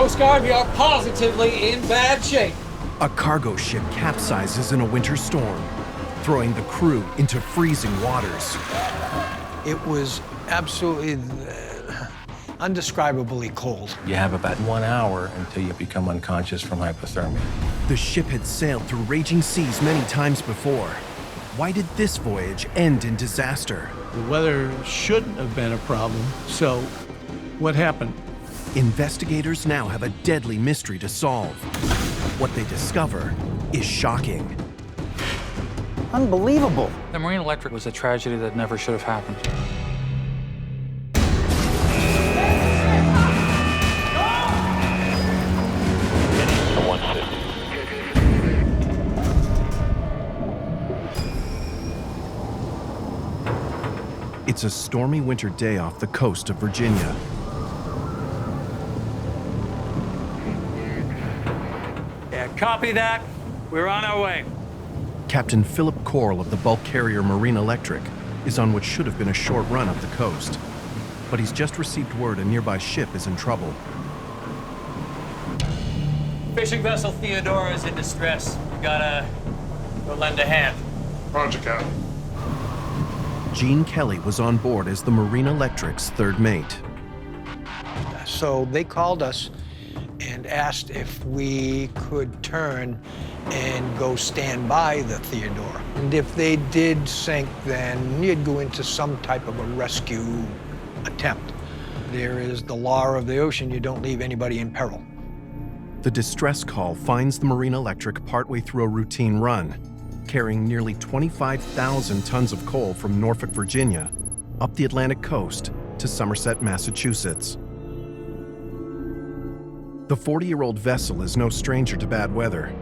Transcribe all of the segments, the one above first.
Coast Guard, we are positively in bad shape. A cargo ship capsizes in a winter storm, throwing the crew into freezing waters. It was absolutely undescribably cold. You have about 1 hour until you become unconscious from hypothermia. The ship had sailed through raging seas many times before. Why did this voyage end in disaster? The weather shouldn't have been a problem, so what happened? Investigators now have a deadly mystery to solve. What they discover is shocking. Unbelievable. The Marine Electric was a tragedy that never should have happened. It's a stormy winter day off the coast of Virginia. Yeah, copy that. We're on our way. Captain Philip Coral of the bulk carrier Marine Electric is on what should have been a short run up the coast. But he's just received word a nearby ship is in trouble. Fishing vessel Theodora is in distress. We gotta go lend a hand. Roger, Captain. Gene Kelly was on board as the Marine Electric's third mate. So they called us and asked if we could turn and go stand by the Theodora. And if they did sink, then you'd go into some type of a rescue attempt. There is the law of the ocean, you don't leave anybody in peril. The distress call finds the Marine Electric partway through a routine run, carrying nearly 25,000 tons of coal from Norfolk, Virginia, up the Atlantic coast to Somerset, Massachusetts. The 40-year-old vessel is no stranger to bad weather.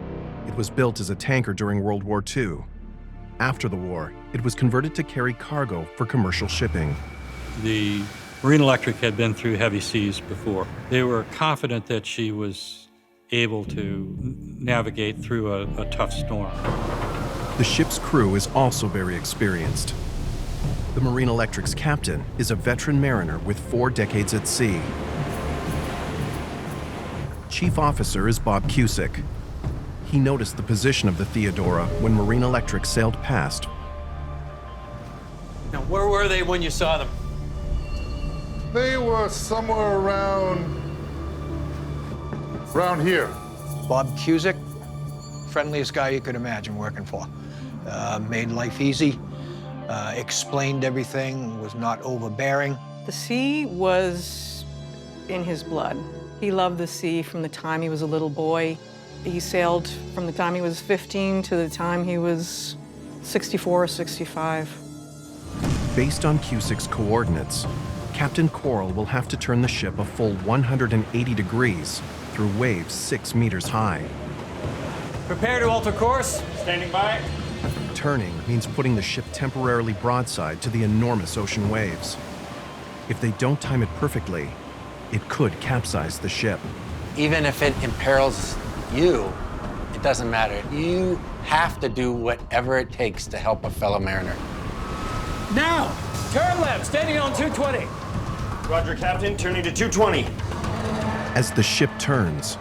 It was built as a tanker during World War II. After the war, it was converted to carry cargo for commercial shipping. The Marine Electric had been through heavy seas before. They were confident that she was able to navigate through a tough storm. The ship's crew is also very experienced. The Marine Electric's captain is a veteran mariner with 4 decades at sea. Chief officer is Bob Cusick. He noticed the position of the Theodora when Marine Electric sailed past. Now, where were they when you saw them? They were somewhere around here. Bob Cusick, friendliest guy you could imagine working for. Made life easy, explained everything, was not overbearing. The sea was in his blood. He loved the sea from the time he was a little boy. He sailed from the time he was 15 to the time he was 64 or 65. Based on Cusick's coordinates, Captain Coral will have to turn the ship a full 180 degrees through waves 6 meters high. Prepare to alter course. Standing by. Turning means putting the ship temporarily broadside to the enormous ocean waves. If they don't time it perfectly, it could capsize the ship. Even if it imperils you, it doesn't matter. You have to do whatever it takes to help a fellow mariner. Now, turn left, standing on 220. Roger, Captain, turning to 220. As the ship turns,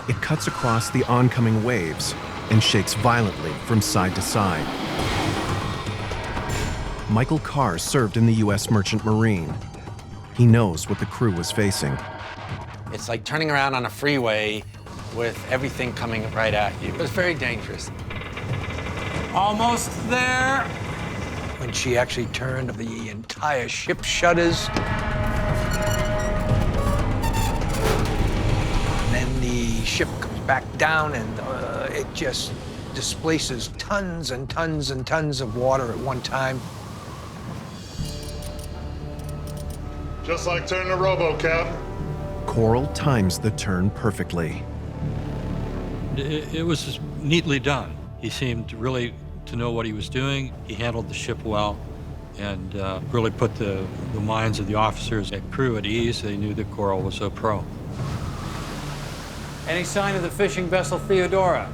it cuts across the oncoming waves and shakes violently from side to side. Michael Carr served in the U.S. Merchant Marine. He knows what the crew was facing. It's like turning around on a freeway with everything coming right at you. It was very dangerous. Almost there. When she actually turned, the entire ship shudders. And then the ship comes back down and it just displaces tons and tons and tons of water at one time. Just like turning a rowboat, Cap. Coral times the turn perfectly. It was neatly done. He seemed really to know what he was doing. He handled the ship well and really put the minds of the officers and crew at ease. They knew that Coral was a pro. Any sign of the fishing vessel Theodora?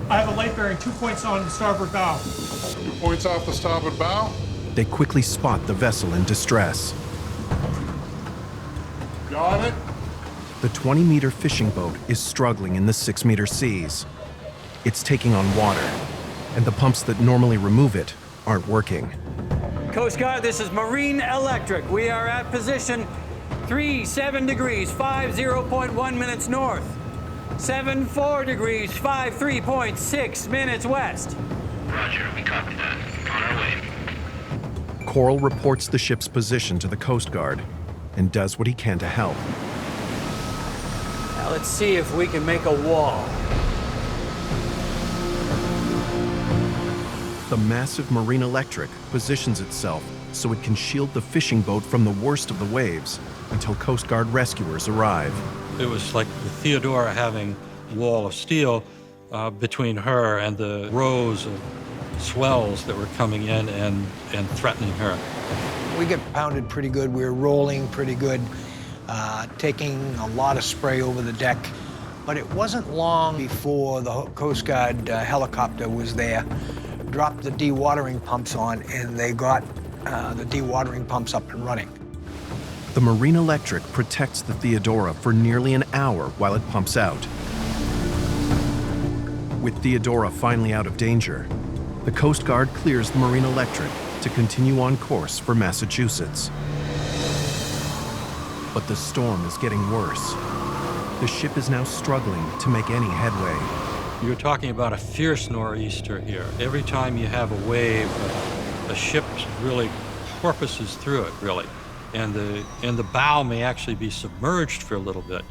I have a light bearing 2 points on the starboard bow. 2 points off the starboard bow. They quickly spot the vessel in distress. Got it? The 20-meter fishing boat is struggling in the 6-meter seas. It's taking on water, and the pumps that normally remove it aren't working. Coast Guard, this is Marine Electric. We are at position 37 degrees, 50.1 minutes north. 74 degrees, 53.6 minutes west. Roger, we copy that. On our way. Coral reports the ship's position to the Coast Guard and does what he can to help. Now let's see if we can make a wall. The massive Marine Electric positions itself so it can shield the fishing boat from the worst of the waves until Coast Guard rescuers arrive. It was like the Theodora having a wall of steel between her and the rows of swells that were coming in and threatening her. We get pounded pretty good. We were rolling pretty good, taking a lot of spray over the deck. But it wasn't long before the Coast Guard helicopter was there, dropped the dewatering pumps on, and they got the dewatering pumps up and running. The Marine Electric protects the Theodora for nearly an hour while it pumps out. With Theodora finally out of danger, the Coast Guard clears the Marine Electric to continue on course for Massachusetts. But the storm is getting worse. The ship is now struggling to make any headway. You're talking about a fierce nor'easter here. Every time you have a wave, a ship really porpoises through it, really. And the bow may actually be submerged for a little bit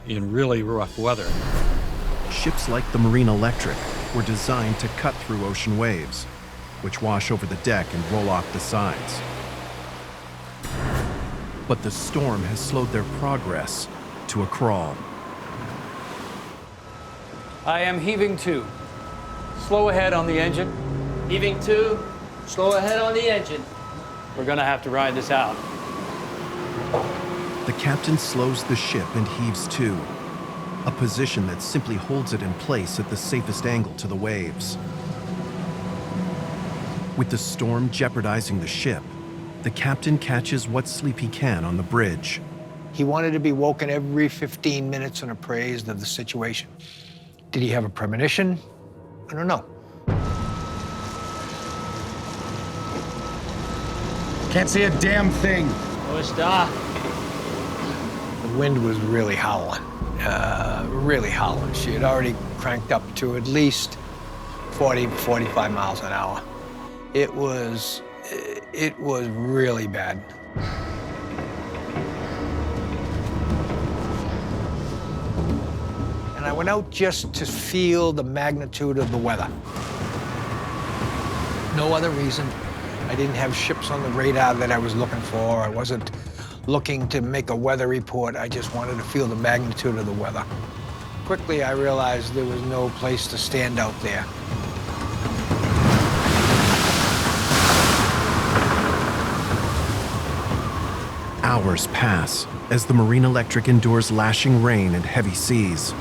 in really rough weather. Ships like the Marine Electric were designed to cut through ocean waves, which wash over the deck and roll off the sides. But the storm has slowed their progress to a crawl. I am heaving 2. Slow ahead on the engine. Heaving 2, slow ahead on the engine. We're gonna have to ride this out. The captain slows the ship and heaves to, a position that simply holds it in place at the safest angle to the waves. With the storm jeopardizing the ship, the captain catches what sleep he can on the bridge. He wanted to be woken every 15 minutes and appraised of the situation. Did he have a premonition? I don't know. Can't see a damn thing. The wind was really howling, really howling. She had already cranked up to at least 40, 45 miles an hour. It was really bad. And I went out just to feel the magnitude of the weather. No other reason. I didn't have ships on the radar that I was looking for. I wasn't looking to make a weather report. I just wanted to feel the magnitude of the weather. Quickly, I realized there was no place to stand out there. Hours pass as the Marine Electric endures lashing rain and heavy seas.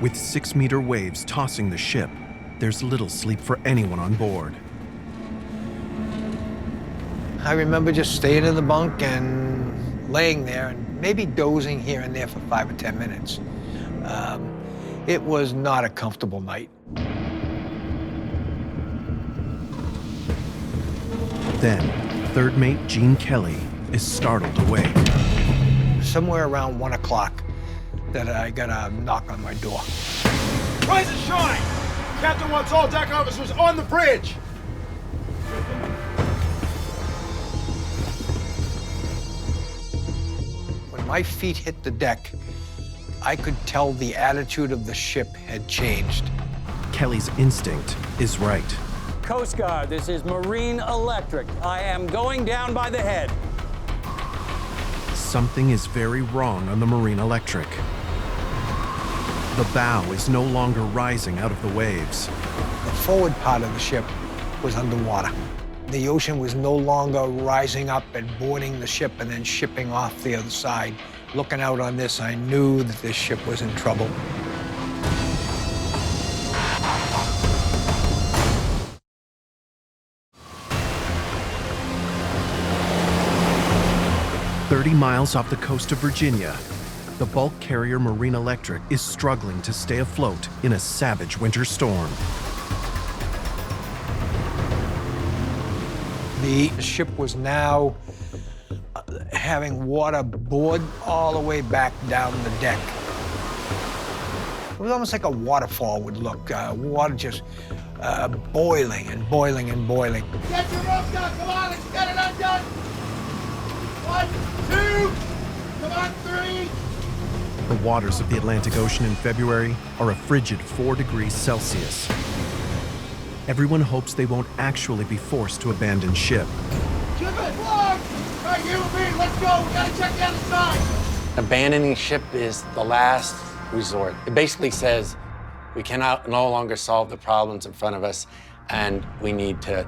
With 6-meter waves tossing the ship, there's little sleep for anyone on board. I remember just staying in the bunk and laying there and maybe dozing here and there for 5 or 10 minutes. It was not a comfortable night. Then, third mate Gene Kelly is startled awake. Somewhere around 1 o'clock that I got a knock on my door. Rise and shine! Captain wants all deck officers on the bridge! When my feet hit the deck, I could tell the attitude of the ship had changed. Kelly's instinct is right. Coast Guard, this is Marine Electric. I am going down by the head. Something is very wrong on the Marine Electric. The bow is no longer rising out of the waves. The forward part of the ship was underwater. The ocean was no longer rising up and boarding the ship and then shipping off the other side. Looking out on this, I knew that this ship was in trouble. 30 miles off the coast of Virginia, the bulk carrier Marine Electric is struggling to stay afloat in a savage winter storm. The ship was now having water board all the way back down the deck. It was almost like a waterfall would look, water just boiling and boiling and boiling. Get your rope down, come on, let's get it undone! 1, 2, come on, 3. The waters of the Atlantic Ocean in February are a frigid 4 degrees Celsius. Everyone hopes they won't actually be forced to abandon ship. Jim it, long! Right, you and me, let's go, we gotta check the other side! Abandoning ship is the last resort. It basically says we cannot no longer solve the problems in front of us, and we need to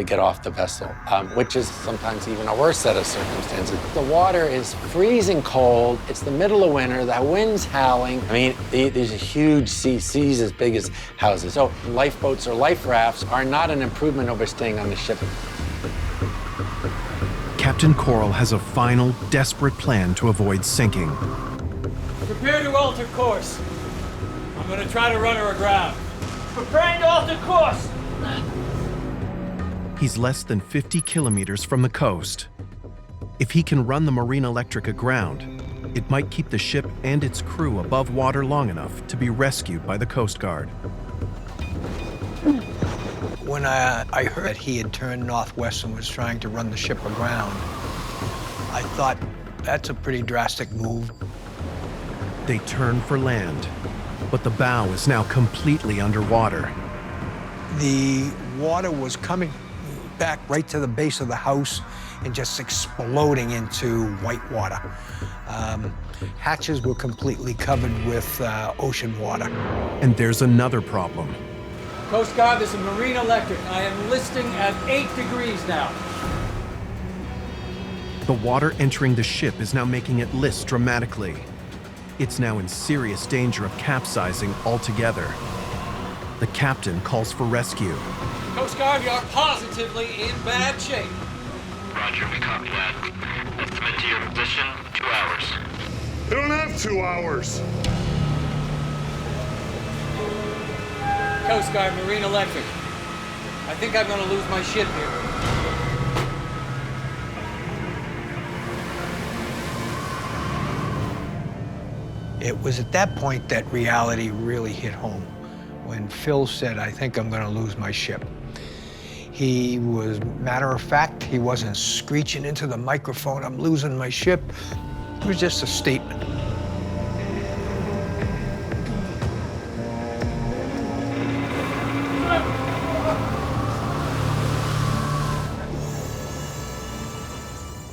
get off the vessel, which is sometimes even a worse set of circumstances. The water is freezing cold. It's the middle of winter. The wind's howling. I mean, these are huge seas as big as houses. So lifeboats or life rafts are not an improvement over staying on the ship. Captain Coral has a final, desperate plan to avoid sinking. Prepare to alter course. I'm gonna try to run her aground. Preparing to alter course. He's less than 50 kilometers from the coast. If he can run the Marine Electric aground, it might keep the ship and its crew above water long enough to be rescued by the Coast Guard. When I heard that he had turned northwest and was trying to run the ship aground, I thought, that's a pretty drastic move. They turn for land, but the bow is now completely underwater. The water was coming back right to the base of the house and just exploding into white water. Hatches were completely covered with ocean water. And there's another problem. Coast Guard, this is Marine Electric. I am listing at 8 degrees now. The water entering the ship is now making it list dramatically. It's now in serious danger of capsizing altogether. The captain calls for rescue. Coast Guard, you are positively in bad shape. Roger, we copy that. Estimate to your position, 2 hours. They don't have 2 hours. Coast Guard, Marine Electric. I think I'm gonna lose my ship here. It was at that point that reality really hit home. When Phil said, I think I'm gonna lose my ship. He was matter of fact, he wasn't screeching into the microphone, I'm losing my ship. It was just a statement.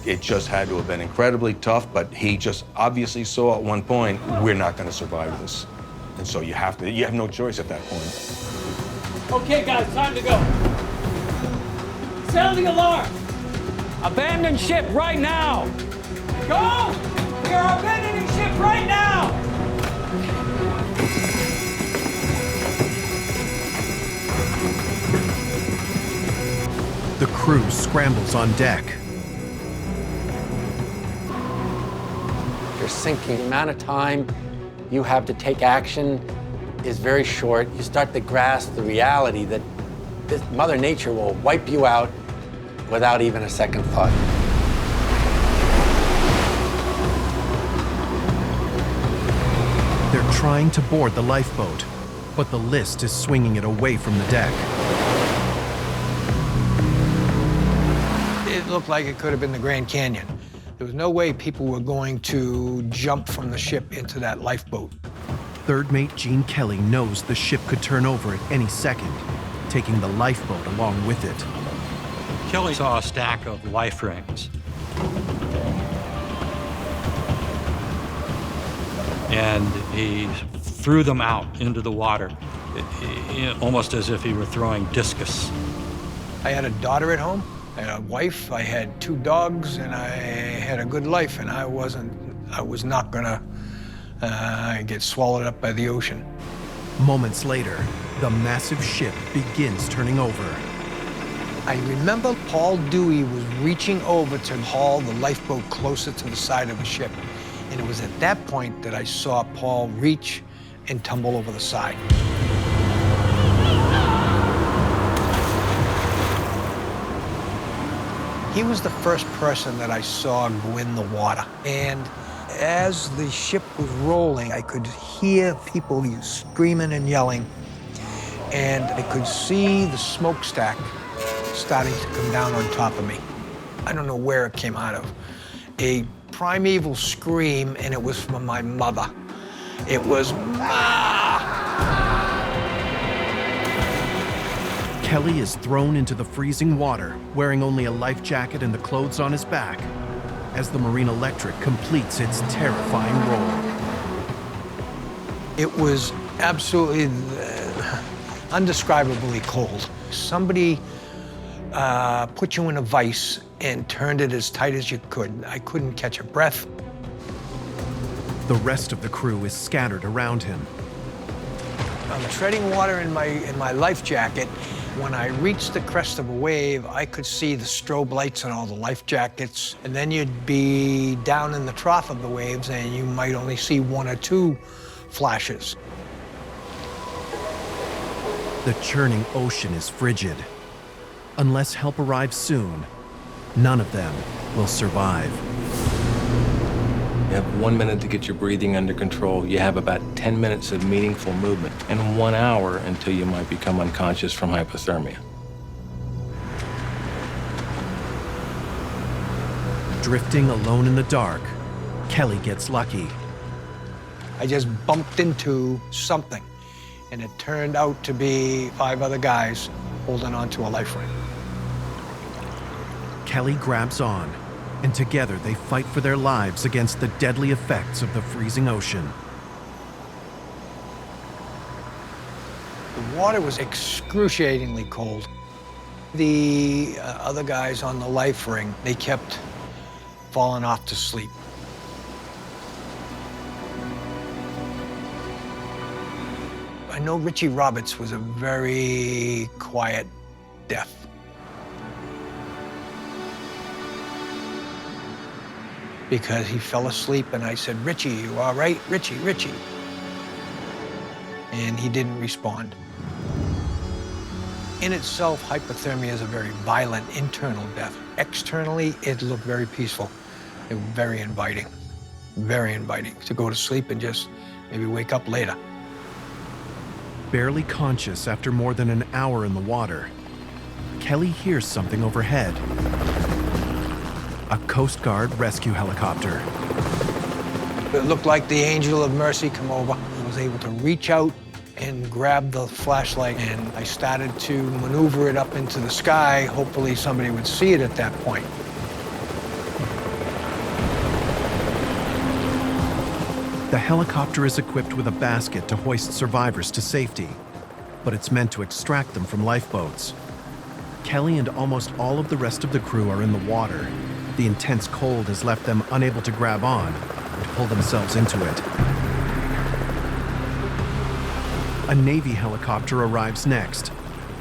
It just had to have been incredibly tough, but he just obviously saw at one point, we're not gonna survive this. And so you have no choice at that point. Okay, guys, time to go. Sound the alarm. Abandon ship right now. Go! We are abandoning ship right now! The crew scrambles on deck. You're sinking. The amount of time you have to take action is very short. You start to grasp the reality that this Mother Nature will wipe you out without even a second thought. They're trying to board the lifeboat, but the list is swinging it away from the deck. It looked like it could have been the Grand Canyon. There was no way people were going to jump from the ship into that lifeboat. Third mate Gene Kelly knows the ship could turn over at any second, taking the lifeboat along with it. Kelly saw a stack of life rings. And he threw them out into the water, almost as if he were throwing discus. I had a daughter at home, I had a wife, I had 2 dogs, and I had a good life, and I was not gonna get swallowed up by the ocean. Moments later, the massive ship begins turning over. I remember Paul Dewey was reaching over to haul the lifeboat closer to the side of the ship. And it was at that point that I saw Paul reach and tumble over the side. He was the first person that I saw go in the water. And as the ship was rolling, I could hear people screaming and yelling. And I could see the smokestack starting to come down on top of me. I don't know where it came out of. A primeval scream, and it was from my mother. It was, "Ma!" Kelly is thrown into the freezing water, wearing only a life jacket and the clothes on his back, as the Marine Electric completes its terrifying roll. It was absolutely undescribably cold. Somebody put you in a vise and turned it as tight as you could. I couldn't catch a breath. The rest of the crew is scattered around him. I'm treading water in my life jacket. When I reached the crest of a wave, I could see the strobe lights on all the life jackets. And then you'd be down in the trough of the waves, and you might only see one or two flashes. The churning ocean is frigid. Unless help arrives soon, none of them will survive. You have 1 minute to get your breathing under control. You have about 10 minutes of meaningful movement and 1 hour until you might become unconscious from hypothermia. Drifting alone in the dark, Kelly gets lucky. I just bumped into something, and it turned out to be 5 other guys holding onto a life ring. Kelly grabs on, and together they fight for their lives against the deadly effects of the freezing ocean. The water was excruciatingly cold. The other guys on the life ring, they kept falling off to sleep. I know Richie Roberts was a very quiet death. Because he fell asleep, and I said, "Richie, you all right? Richie, Richie." And he didn't respond. In itself, hypothermia is a very violent internal death. Externally, it looked very peaceful and very inviting to go to sleep and just maybe wake up later. Barely conscious after more than an hour in the water, Kelly hears something overhead. A Coast Guard rescue helicopter. It looked like the Angel of Mercy come over. I was able to reach out and grab the flashlight, and I started to maneuver it up into the sky. Hopefully somebody would see it at that point. The helicopter is equipped with a basket to hoist survivors to safety, but it's meant to extract them from lifeboats. Kelly and almost all of the rest of the crew are in the water. The intense cold has left them unable to grab on and pull themselves into it. A Navy helicopter arrives next,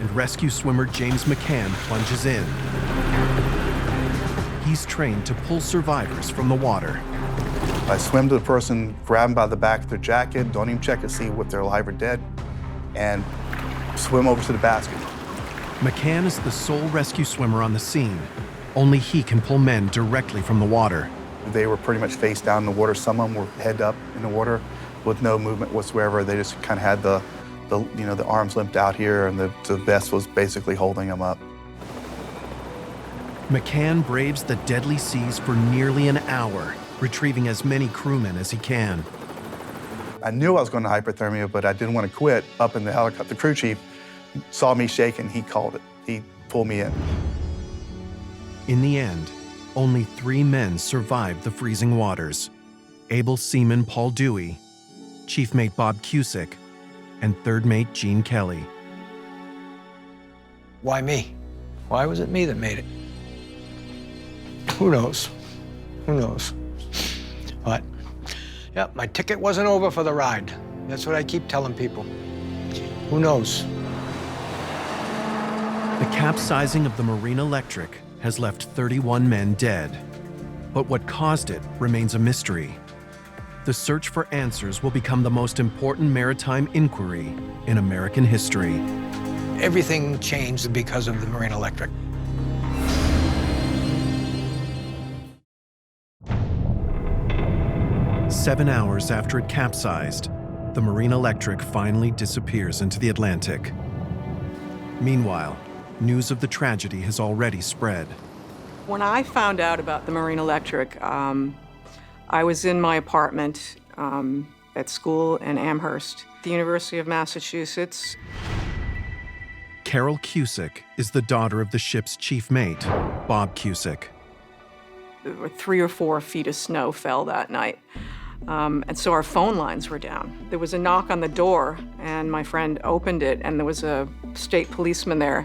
and rescue swimmer James McCann plunges in. He's trained to pull survivors from the water. I swim to the person, grab them by the back of their jacket, don't even check to see if they're alive or dead, and swim over to the basket. McCann is the sole rescue swimmer on the scene. Only he can pull men directly from the water. They were pretty much face down in the water. Some of them were head up in the water with no movement whatsoever. They just kind of had the arms limped out here, and the vest was basically holding them up. McCann braves the deadly seas for nearly an hour, retrieving as many crewmen as he can. I knew I was going to hypothermia, but I didn't want to quit. Up in the helicopter, the crew chief saw me shaking. He called it. He pulled me in. In the end, only 3 men survived the freezing waters: able seaman Paul Dewey, chief mate Bob Cusick, and third mate Gene Kelly. Why me? Why was it me that made it? Who knows? Who knows? But, yeah, my ticket wasn't over for the ride. That's what I keep telling people. Who knows? The capsizing of the Marine Electric has left 31 men dead. But what caused it remains a mystery. The search for answers will become the most important maritime inquiry in American history. Everything changed because of the Marine Electric. Seven hours after it capsized, the Marine Electric finally disappears into the Atlantic. Meanwhile, news of the tragedy has already spread. When I found out about the Marine Electric, I was in my apartment at school in Amherst, the University of Massachusetts. Carol Cusick is the daughter of the ship's chief mate, Bob Cusick. There were 3 or 4 feet of snow fell that night. And so our phone lines were down. There was a knock on the door, and my friend opened it, and there was a state policeman there.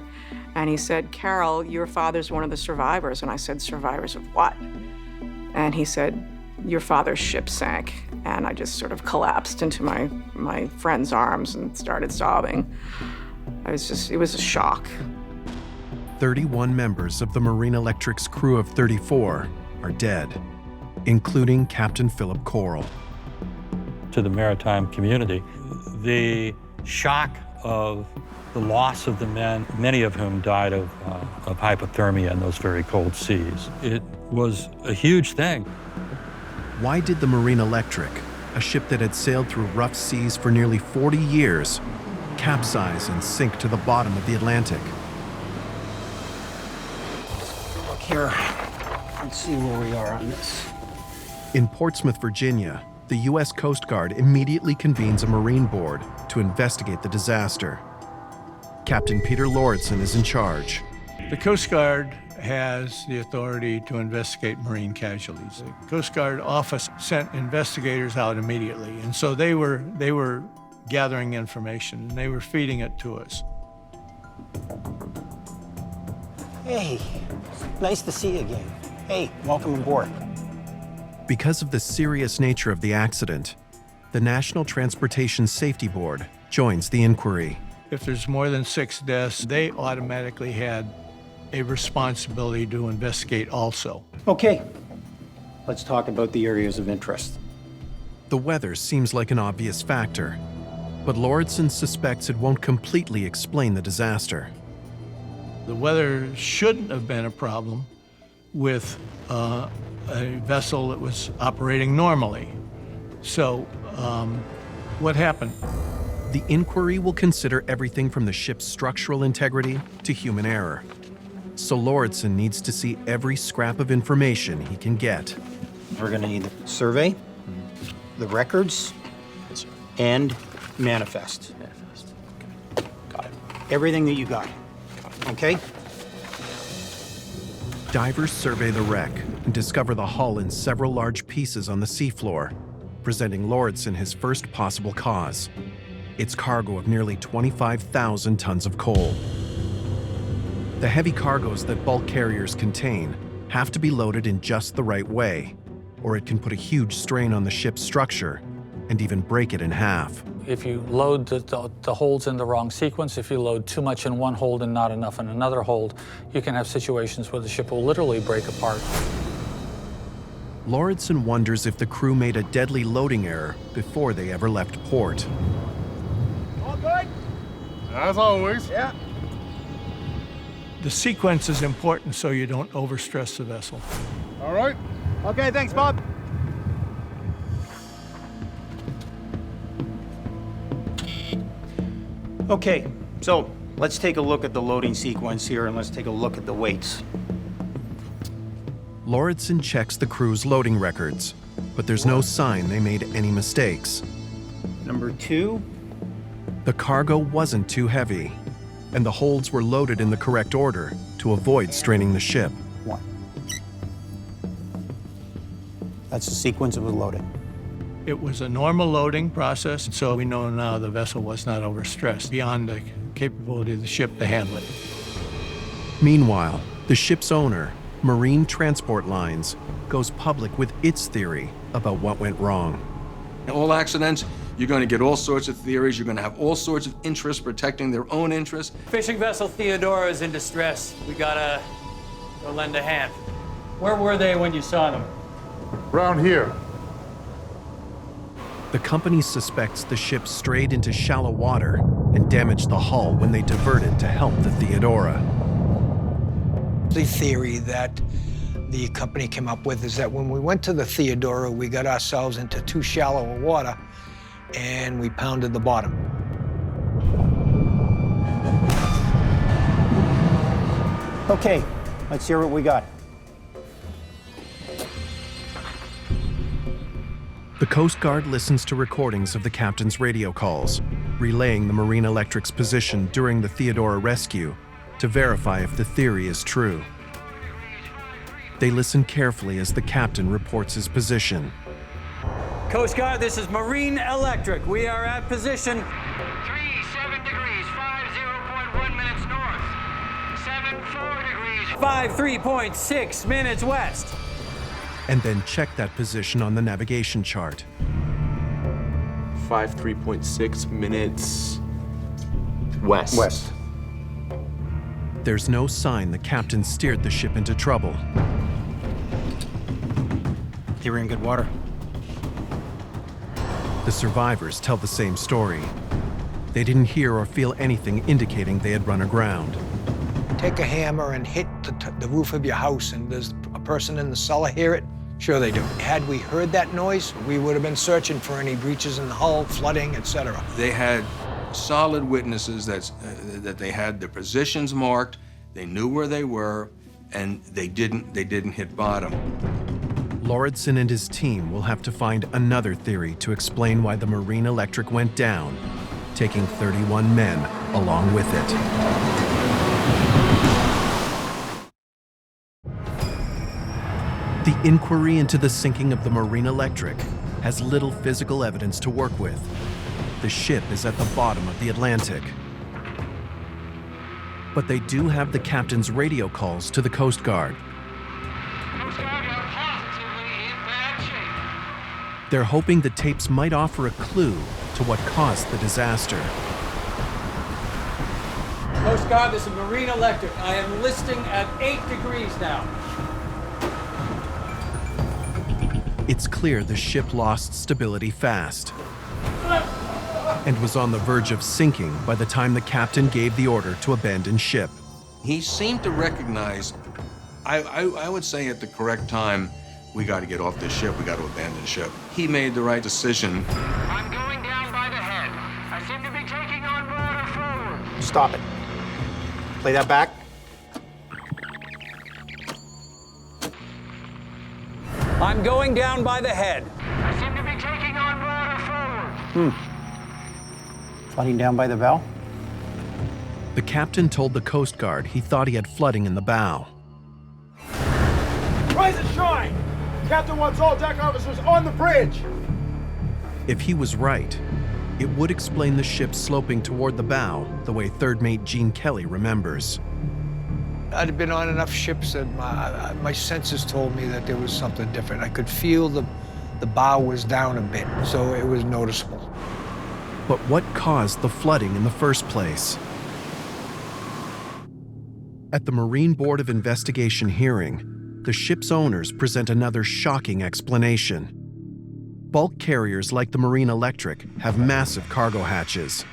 And he said, "Carol, your father's one of the survivors." And I said, "Survivors of what?" And he said, "Your father's ship sank." And I just sort of collapsed into my friend's arms and started sobbing. It was a shock. 31 members of the Marine Electric's crew of 34 are dead, including Captain Philip Coral. To the maritime community, the shock of the loss of the men, many of whom died of hypothermia in those very cold seas. It was a huge thing. Why did the Marine Electric, a ship that had sailed through rough seas for nearly 40 years, capsize and sink to the bottom of the Atlantic? Look here. Let's see where we are on this. In Portsmouth, Virginia, the U.S. Coast Guard immediately convenes a Marine board to investigate the disaster. Captain Peter Lauritsen is in charge. The Coast Guard has the authority to investigate marine casualties. The Coast Guard office sent investigators out immediately, and so they were gathering information, and they were feeding it to us. Hey, nice to see you again. Hey, welcome aboard. Because of the serious nature of the accident, the National Transportation Safety Board joins the inquiry. If there's more than 6 deaths, they automatically had a responsibility to investigate also. Okay, let's talk about the areas of interest. The weather seems like an obvious factor, but Lauritsen suspects it won't completely explain the disaster. The weather shouldn't have been a problem with a vessel that was operating normally. So, what happened? The inquiry will consider everything from the ship's structural integrity to human error. So Lauritsen needs to see every scrap of information he can get. We're gonna need the survey, the records, and manifest. Okay. Got it. Everything that you got. Okay? Divers survey the wreck and discover the hull in several large pieces on the seafloor, presenting Lauritsen his first possible cause: its cargo of nearly 25,000 tons of coal. The heavy cargoes that bulk carriers contain have to be loaded in just the right way, or it can put a huge strain on the ship's structure and even break it in half. If you load the holds in the wrong sequence, if you load too much in one hold and not enough in another hold, you can have situations where the ship will literally break apart. Lauritsen wonders if the crew made a deadly loading error before they ever left port. All good? As always. Yeah. The sequence is important so you don't overstress the vessel. All right. Okay, thanks, Bob. Okay, so let's take a look at the loading sequence here, and let's take a look at the weights. Lauritsen checks the crew's loading records, but there's no sign they made any mistakes. Number 2. The cargo wasn't too heavy, and the holds were loaded in the correct order to avoid straining the ship. 1. That's the sequence it was loaded. It was a normal loading process, so we know now the vessel was not overstressed beyond the capability of the ship to handle it. Meanwhile, the ship's owner, Marine Transport Lines, goes public with its theory about what went wrong. All accidents You're going to get all sorts of theories. You're going to have all sorts of interests protecting their own interests. Fishing vessel Theodora is in distress. We gotta go lend a hand. Where were they when you saw them? Around here. The company suspects the ship strayed into shallow water and damaged the hull when they diverted to help the Theodora. The theory that the company came up with is that when we went to the Theodora, we got ourselves into too shallow a water and we pounded the bottom. Okay, let's hear what we got. The Coast Guard listens to recordings of the captain's radio calls, relaying the Marine Electric's position during the Theodora rescue to verify if the theory is true. They listen carefully as the captain reports his position. Coast Guard, this is Marine Electric. We are at position 37 degrees, 50.1 minutes north. 74 degrees. 53.6 minutes west. And then check that position on the navigation chart. 53.6 minutes west. West. There's no sign the captain steered the ship into trouble. They were in good water. The survivors tell the same story. They didn't hear or feel anything indicating they had run aground. Take a hammer and hit the roof of your house, and does a person in the cellar hear it? Sure they do. Had we heard that noise, we would have been searching for any breaches in the hull, flooding, etc. They had solid witnesses that they had their positions marked, they knew where they were, and they didn't hit bottom. Lauritsen and his team will have to find another theory to explain why the Marine Electric went down, taking 31 men along with it. The inquiry into the sinking of the Marine Electric has little physical evidence to work with. The ship is at the bottom of the Atlantic. But they do have the captain's radio calls to the Coast Guard. Coast Guard are positively in bad shape. They're hoping the tapes might offer a clue to what caused the disaster. Coast Guard, this is Marine Electric. I am listing at 8 degrees now. It's clear the ship lost stability fast and was on the verge of sinking by the time the captain gave the order to abandon ship. He seemed to recognize, I would say at the correct time, we got to get off this ship, we got to abandon ship. He made the right decision. I'm going down by the head. I seem to be taking on water forward. Stop it. Play that back. I'm going down by the head. I seem to be taking on water forward. Flooding down by the bow. The captain told the Coast Guard he thought he had flooding in the bow. Rise and shine! Captain wants all deck officers on the bridge! If he was right, it would explain the ship sloping toward the bow the way Third Mate Gene Kelly remembers. I'd been on enough ships that my senses told me that there was something different. I could feel the bow was down a bit, so it was noticeable. But what caused the flooding in the first place? At the Marine Board of Investigation hearing, the ship's owners present another shocking explanation. Bulk carriers like the Marine Electric have massive cargo hatches.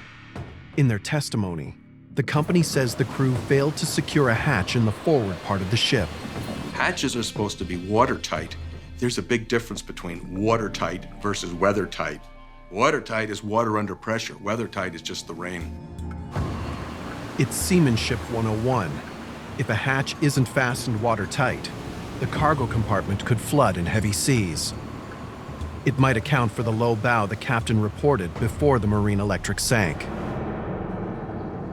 In their testimony, the company says the crew failed to secure a hatch in the forward part of the ship. Hatches are supposed to be watertight. There's a big difference between watertight versus weathertight. Watertight is water under pressure. Weathertight is just the rain. It's Seamanship 101. If a hatch isn't fastened watertight, the cargo compartment could flood in heavy seas. It might account for the low bow the captain reported before the Marine Electric sank.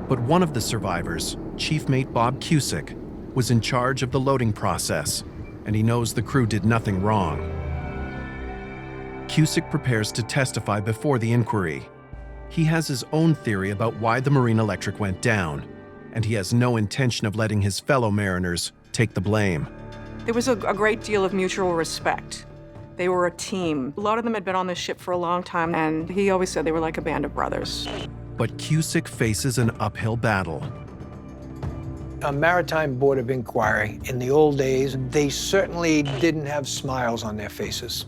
But one of the survivors, Chief Mate Bob Cusick, was in charge of the loading process, and he knows the crew did nothing wrong. Cusick prepares to testify before the inquiry. He has his own theory about why the Marine Electric went down, and he has no intention of letting his fellow mariners take the blame. There was a great deal of mutual respect. They were a team. A lot of them had been on this ship for a long time, and he always said they were like a band of brothers. But Cusick faces an uphill battle. A maritime board of inquiry, in the old days, they certainly didn't have smiles on their faces.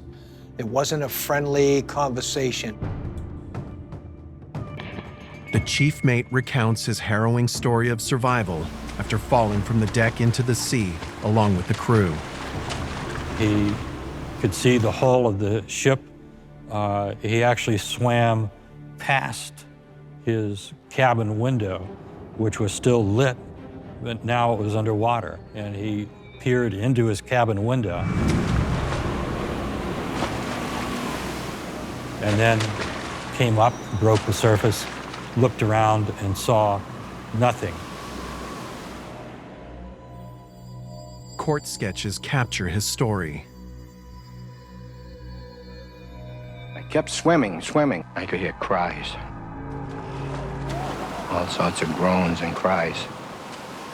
It wasn't a friendly conversation. The chief mate recounts his harrowing story of survival after falling from the deck into the sea along with the crew. He could see the hull of the ship. He actually swam past his cabin window, which was still lit, but now it was underwater, and he peered into his cabin window. And then came up, broke the surface, looked around, and saw nothing. Court sketches capture his story. I kept swimming. I could hear cries. All sorts of groans and cries.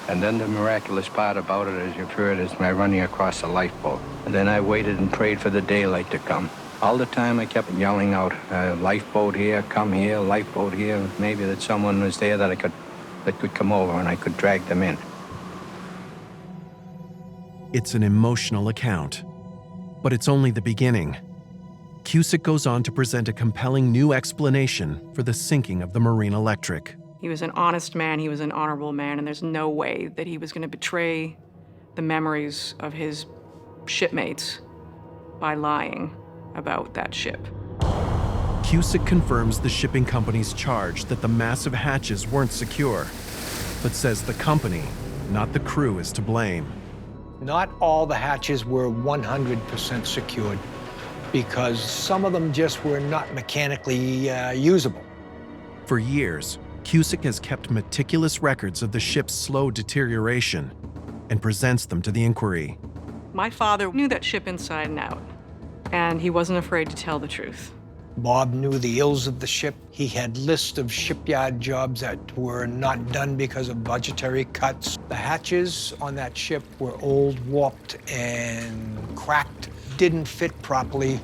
And then the miraculous part about it, as you've heard, is my running across the lifeboat. And then I waited and prayed for the daylight to come. All the time I kept yelling out, lifeboat here, come here, lifeboat here. Maybe that someone was there that could come over and I could drag them in. It's an emotional account, but it's only the beginning. Cusick goes on to present a compelling new explanation for the sinking of the Marine Electric. He was an honest man, he was an honorable man, and there's no way that he was going to betray the memories of his shipmates by lying about that ship. Cusick confirms the shipping company's charge that the massive hatches weren't secure, but says the company, not the crew, is to blame. Not all the hatches were 100% secured because some of them just were not mechanically usable. For years, Cusick has kept meticulous records of the ship's slow deterioration and presents them to the inquiry. My father knew that ship inside and out, and he wasn't afraid to tell the truth. Bob knew the ills of the ship. He had lists of shipyard jobs that were not done because of budgetary cuts. The hatches on that ship were old, warped, and cracked, didn't fit properly,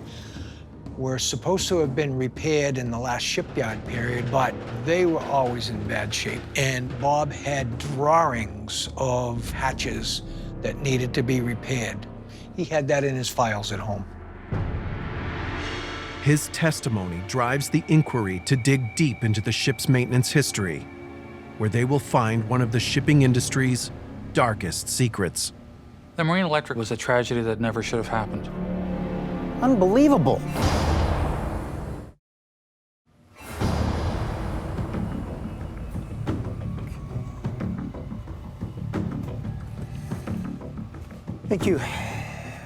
were supposed to have been repaired in the last shipyard period, but they were always in bad shape. And Bob had drawings of hatches that needed to be repaired. He had that in his files at home. His testimony drives the inquiry to dig deep into the ship's maintenance history, where they will find one of the shipping industry's darkest secrets. The Marine Electric was a tragedy that never should have happened. Unbelievable. Thank you.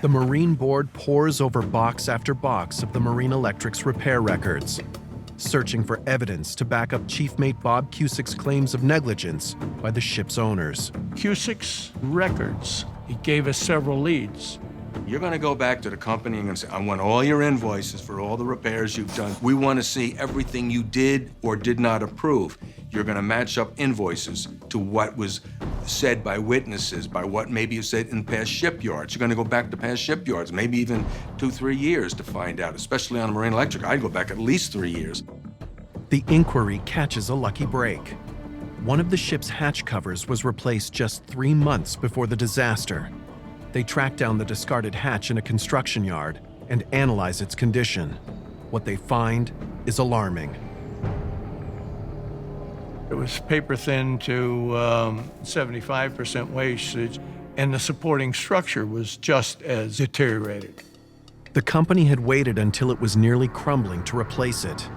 The Marine Board pores over box after box of the Marine Electric's repair records, searching for evidence to back up Chief Mate Bob Cusick's claims of negligence by the ship's owners. Cusick's records, he gave us several leads. You're going to go back to the company and say, I want all your invoices for all the repairs you've done. We want to see everything you did or did not approve. You're going to match up invoices to what was said by witnesses, by what maybe you said in past shipyards. You're going to go back to past shipyards, maybe even 2-3 years to find out, especially on Marine Electric. I'd go back at least 3 years. The inquiry catches a lucky break. One of the ship's hatch covers was replaced just 3 months before the disaster. They track down the discarded hatch in a construction yard and analyze its condition. What they find is alarming. It was paper thin to 75% wastage, and the supporting structure was just as deteriorated. The company had waited until it was nearly crumbling to replace it.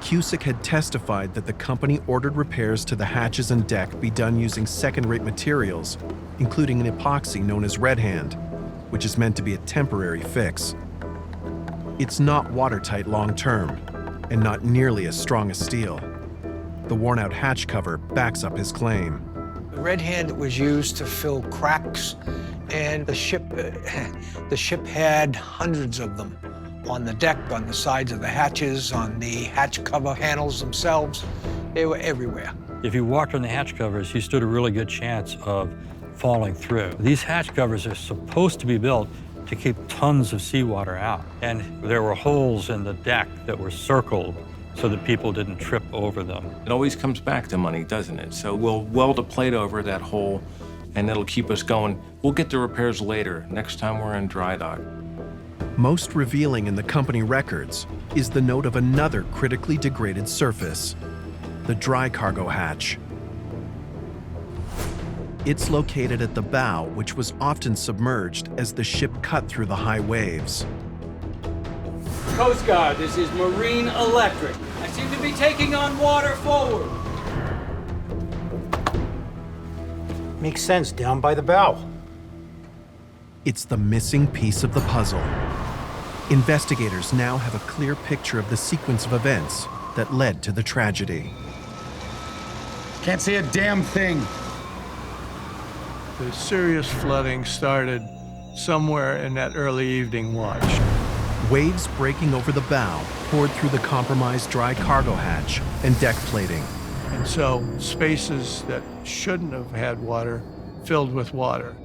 Cusick had testified that the company ordered repairs to the hatches and deck be done using second-rate materials, including an epoxy known as Red Hand, which is meant to be a temporary fix. It's not watertight long-term, and not nearly as strong as steel. The worn-out hatch cover backs up his claim. The Red Hand was used to fill cracks, and the ship had hundreds of them on the deck, on the sides of the hatches, on the hatch cover panels themselves. They were everywhere. If you walked on the hatch covers, you stood a really good chance of falling through. These hatch covers are supposed to be built to keep tons of seawater out. And there were holes in the deck that were circled so that people didn't trip over them. It always comes back to money, doesn't it? So we'll weld a plate over that hole, and it'll keep us going. We'll get the repairs later, next time we're in dry dock. Most revealing in the company records is the note of another critically degraded surface, the dry cargo hatch. It's located at the bow, which was often submerged as the ship cut through the high waves. Coast Guard, this is Marine Electric. I seem to be taking on water forward. Makes sense, down by the bow. It's the missing piece of the puzzle. Investigators now have a clear picture of the sequence of events that led to the tragedy. Can't see a damn thing. The serious flooding started somewhere in that early evening watch. Waves breaking over the bow poured through the compromised dry cargo hatch and deck plating. And so spaces that shouldn't have had water filled with water.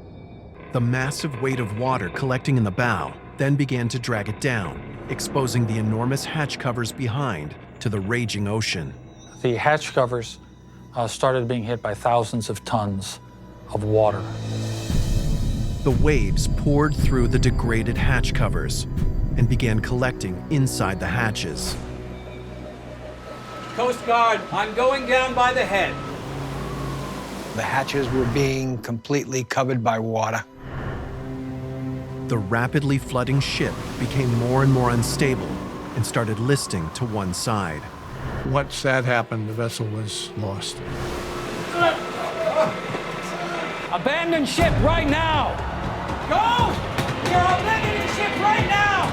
The massive weight of water collecting in the bow then began to drag it down, exposing the enormous hatch covers behind to the raging ocean. The hatch covers started being hit by thousands of tons of water. The waves poured through the degraded hatch covers and began collecting inside the hatches. Coast Guard, I'm going down by the head. The hatches were being completely covered by water. The rapidly flooding ship became more and more unstable and started listing to one side. Once that happened, the vessel was lost. Abandon ship right now! Go! You're abandoning ship right now!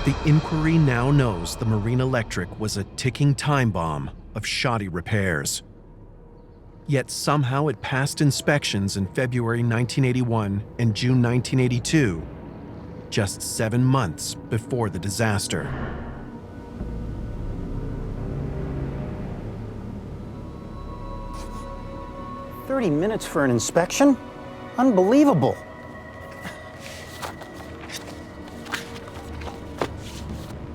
The inquiry now knows the Marine Electric was a ticking time bomb of shoddy repairs. Yet somehow it passed inspections in February 1981 and June 1982, just 7 months before the disaster. "30 minutes for an inspection? Unbelievable."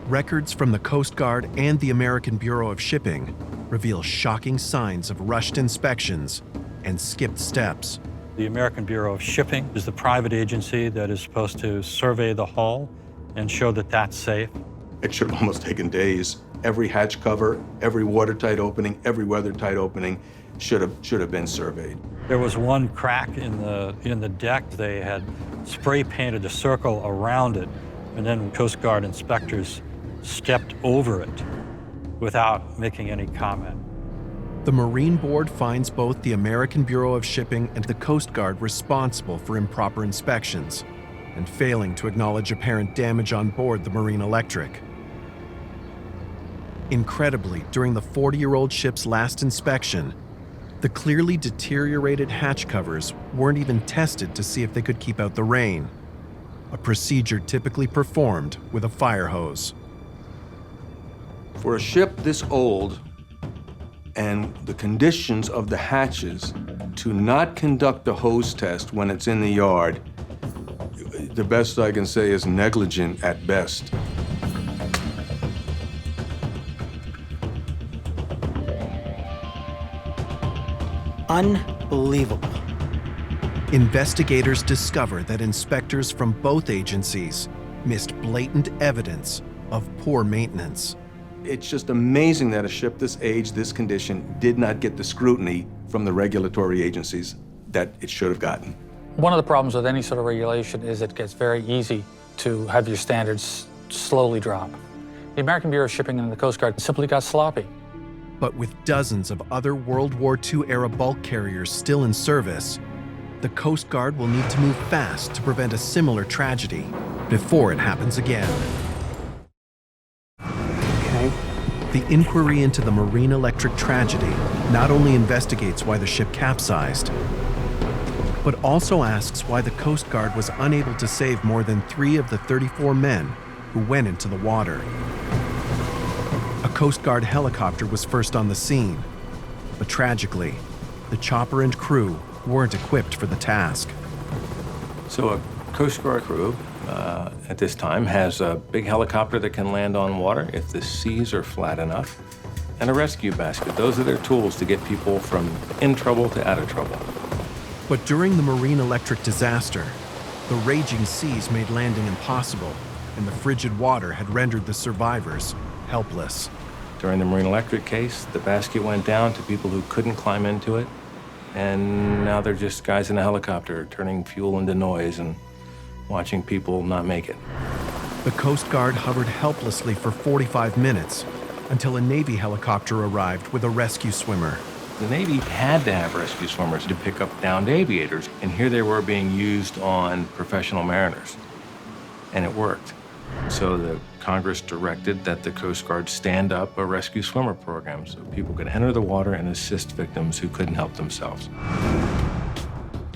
Records from the Coast Guard and the American Bureau of Shipping reveal shocking signs of rushed inspections and skipped steps. The American Bureau of Shipping is the private agency that is supposed to survey the hull and show that that's safe. It should have almost taken days. Every hatch cover, every watertight opening, every weathertight opening should have been surveyed. There was one crack in the deck. They had spray painted a circle around it, and then Coast Guard inspectors stepped over it without making any comment. The Marine Board finds both the American Bureau of Shipping and the Coast Guard responsible for improper inspections and failing to acknowledge apparent damage on board the Marine Electric. Incredibly, during the 40-year-old ship's last inspection, the clearly deteriorated hatch covers weren't even tested to see if they could keep out the rain, a procedure typically performed with a fire hose. For a ship this old and the conditions of the hatches, to not conduct a hose test when it's in the yard, the best I can say is negligent at best. Unbelievable. Investigators discover that inspectors from both agencies missed blatant evidence of poor maintenance. It's just amazing that a ship this age, this condition, did not get the scrutiny from the regulatory agencies that it should have gotten. One of the problems with any sort of regulation is it gets very easy to have your standards slowly drop. The American Bureau of Shipping and the Coast Guard simply got sloppy. But with dozens of other World War II-era bulk carriers still in service, the Coast Guard will need to move fast to prevent a similar tragedy before it happens again. The inquiry into the Marine Electric tragedy not only investigates why the ship capsized, but also asks why the Coast Guard was unable to save more than 3 of the 34 men who went into the water. A Coast Guard helicopter was first on the scene, but But tragically, the chopper and crew weren't equipped for the task. So a Coast Guard crew at this time has a big helicopter that can land on water if the seas are flat enough, and a rescue basket. Those are their tools to get people from in trouble to out of trouble. But during the marine electric disaster, the raging seas made landing impossible, and the frigid water had rendered the survivors helpless. During the marine electric case, the basket went down to people who couldn't climb into it, and now they're just guys in a helicopter turning fuel into noise and watching people not make it. The Coast Guard hovered helplessly for 45 minutes until a Navy helicopter arrived with a rescue swimmer. The Navy had to have rescue swimmers to pick up downed aviators, and here they were being used on professional mariners, and it worked. So the Congress directed that the Coast Guard stand up a rescue swimmer program so people could enter the water and assist victims who couldn't help themselves.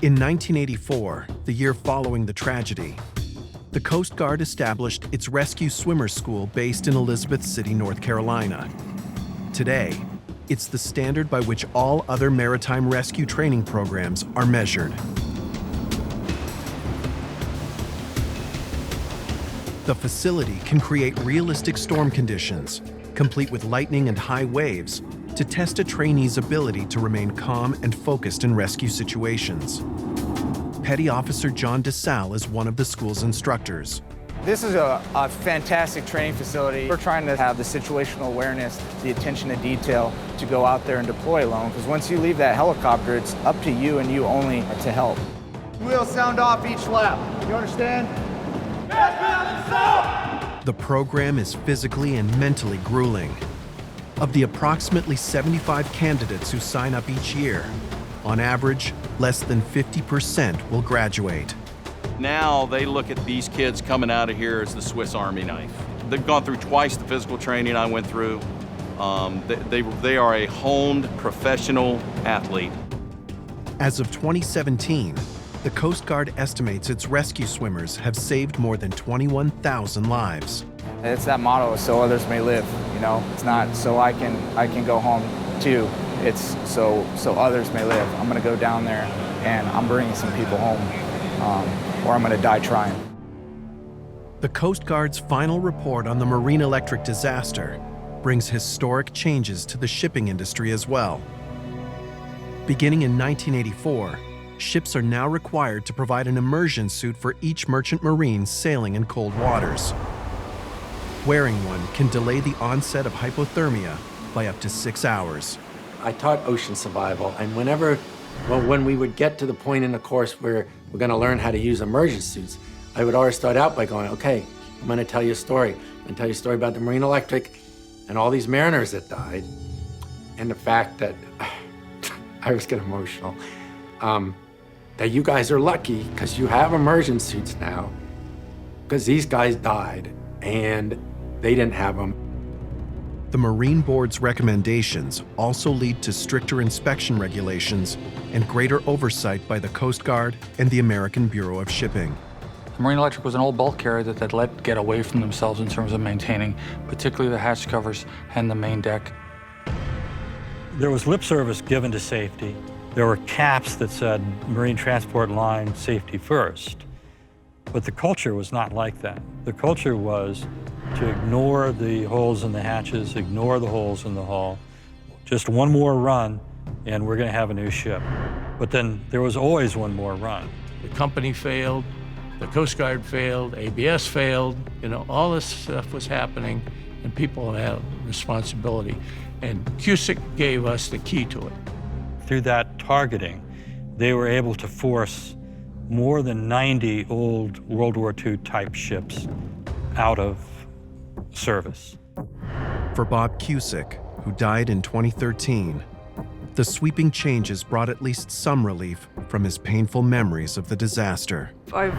In 1984, the year following the tragedy, the Coast Guard established its Rescue Swimmer School based in Elizabeth City, North Carolina. Today, it's the standard by which all other maritime rescue training programs are measured. The facility can create realistic storm conditions, complete with lightning and high waves, to test a trainee's ability to remain calm and focused in rescue situations. Petty Officer John DeSalle is one of the school's instructors. This is a fantastic training facility. We're trying to have the situational awareness, the attention to detail to go out there and deploy alone, because once you leave that helicopter, it's up to you and you only to help. We'll sound off each lap. You understand? The program is physically and mentally grueling. Of the approximately 75 candidates who sign up each year, on average, less than 50% will graduate. Now they look at these kids coming out of here as the Swiss Army knife. They've gone through twice the physical training I went through. They are a honed professional athlete. As of 2017, the Coast Guard estimates its rescue swimmers have saved more than 21,000 lives. It's that motto, so others may live, you know? It's not so I can go home too. It's so others may live. I'm gonna go down there and I'm bringing some people home, or I'm gonna die trying. The Coast Guard's final report on the marine electric disaster brings historic changes to the shipping industry as well. Beginning in 1984, ships are now required to provide an immersion suit for each merchant marine sailing in cold waters. Wearing one can delay the onset of hypothermia by up to 6 hours. I taught ocean survival, and when we would get to the point in the course where we're gonna learn how to use immersion suits, I would always start out by going, okay, I'm gonna tell you a story. I'm gonna tell you a story about the marine electric and all these mariners that died, and the fact that, I was getting emotional, that you guys are lucky because you have immersion suits now, because these guys died and they didn't have them. The Marine Board's recommendations also lead to stricter inspection regulations and greater oversight by the Coast Guard and the American Bureau of Shipping. The Marine Electric was an old bulk carrier that they'd let get away from themselves in terms of maintaining, particularly the hatch covers and the main deck. There was lip service given to safety. There were caps that said Marine Transport Line safety first. But the culture was not like that. The culture was to ignore the holes in the hatches, ignore the holes in the hull. Just one more run, and we're going to have a new ship. But then there was always one more run. The company failed, the Coast Guard failed, ABS failed, you know, all this stuff was happening, and people had responsibility. And Cusick gave us the key to it. Through that targeting, they were able to force more than 90 old World War II type ships out of service. For Bob Cusick, who died in 2013, the sweeping changes brought at least some relief from his painful memories of the disaster. I've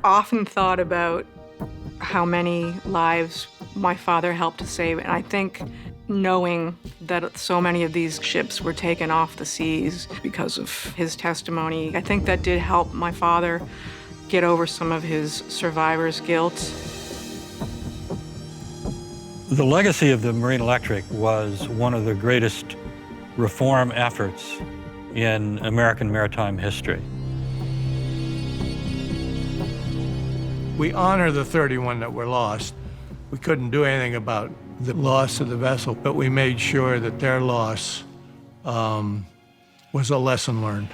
often thought about how many lives my father helped to save, and I think knowing that so many of these ships were taken off the seas because of his testimony, I think that did help my father get over some of his survivor's guilt. The legacy of the Marine Electric was one of the greatest reform efforts in American maritime history. We honor the 31 that were lost. We couldn't do anything about the loss of the vessel, but we made sure that their loss was a lesson learned.